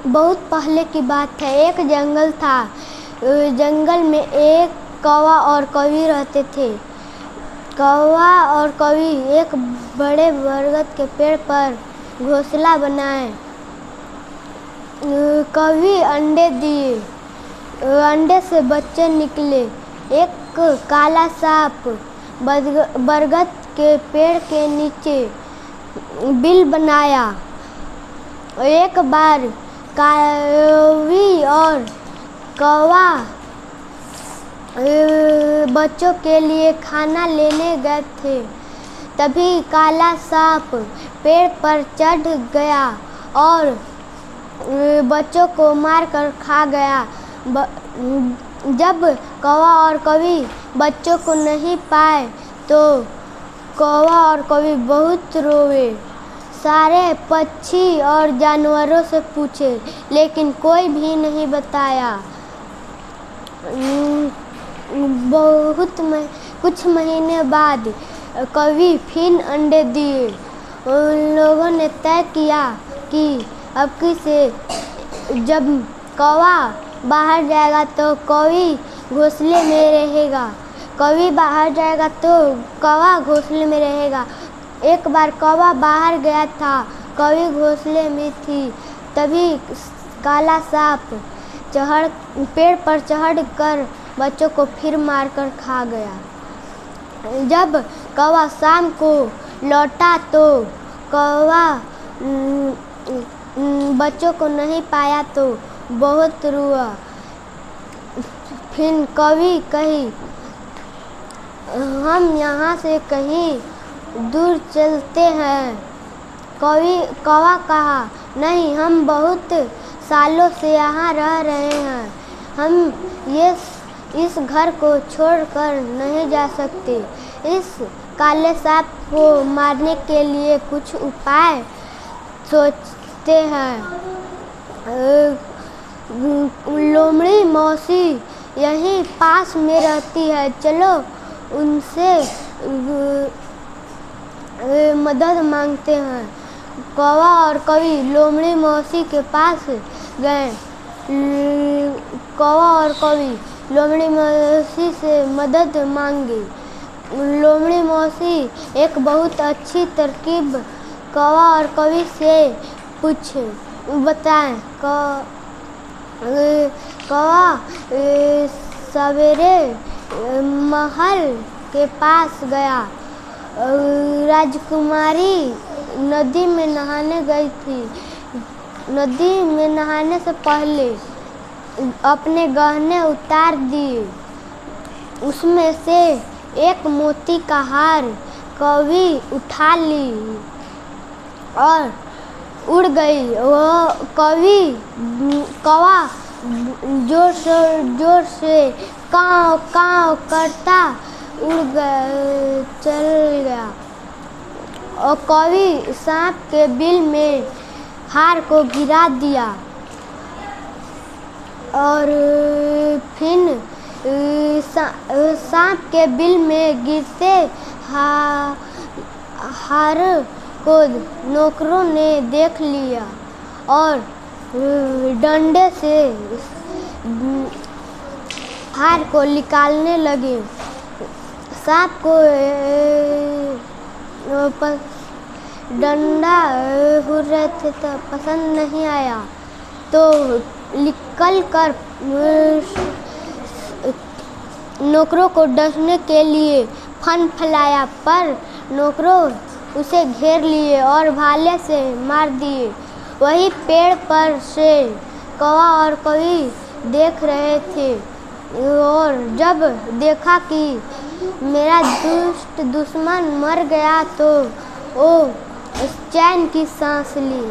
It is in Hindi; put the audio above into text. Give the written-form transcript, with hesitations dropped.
बहुत पहले की बात है। एक जंगल था। जंगल में एक कौवा और कौवी रहते थे। कौवा और कौवी एक बड़े बरगद के पेड़ पर घोंसला बनाए। कौवी अंडे दिए। अंडे से बच्चे निकले। एक काला सांप बरगद के पेड़ के नीचे बिल बनाया। एक बार कौवी और कौवा बच्चों के लिए खाना लेने गए थे। तभी काला सांप पेड़ पर चढ़ गया और बच्चों को मारकर खा गया। जब कौवा और कौवी बच्चों को नहीं पाए तो कौवा और कौवी बहुत रोए। सारे पक्षी और जानवरों से पूछे, लेकिन कोई भी नहीं बताया। कुछ महीने बाद कौवी फिर अंडे दिए। उन लोगों ने तय किया कि अब की से जब कौवा बाहर जाएगा तो कौवी घोंसले में रहेगा, कौवी बाहर जाएगा तो कौवा घोंसले में रहेगा। एक बार कौवा बाहर गया था, कौवी घोंसले में थी। तभी काला सांप पेड़ पर चढ़कर बच्चों को फिर मारकर खा गया। जब कौवा शाम को लौटा तो कौवा बच्चों को नहीं पाया तो बहुत रोआ। फिर कौवी कही, हम यहाँ से कहीं दूर चलते हैं। कौवा कहा, नहीं, हम बहुत सालों से यहाँ रह रहे हैं। हम इस घर को छोड़कर नहीं जा सकते। इस काले सांप को मारने के लिए कुछ उपाय सोचते हैं। लोमड़ी मौसी यहीं पास में रहती है, चलो उनसे मदद मांगते हैं। कौवा और कौवी लोमड़ी मौसी के पास गए। कौवा और कौवी लोमड़ी मौसी से मदद मांगी। लोमड़ी मौसी एक बहुत अच्छी तरकीब कौवा और कौवी से पूछे, बताएं। कौवा सवेरे महल के पास गया। राजकुमारी नदी में नहाने गई थी। नदी में नहाने से पहले अपने गहने उतार दिए। उसमें से एक मोती का हार कौवी उठा ली और उड़ गई। वो कौवा जोर से काँव काँव करता चल गया और कौवी सांप के बिल में हार को गिरा दिया और फिर सांप के बिल में गिरते हार को नौकरों ने देख लिया और डंडे से हार को निकालने लगे। सांप को डंडा हो रहे थे तो पसंद नहीं आया, तो निकल कर नौकरों को डसने के लिए फन फैलाया, पर नौकरों उसे घेर लिए और भाले से मार दिए। वही पेड़ पर से कौवा और कौवी देख रहे थे और जब देखा कि मेरा दुश्मन मर गया तो वो चैन की सांस ली।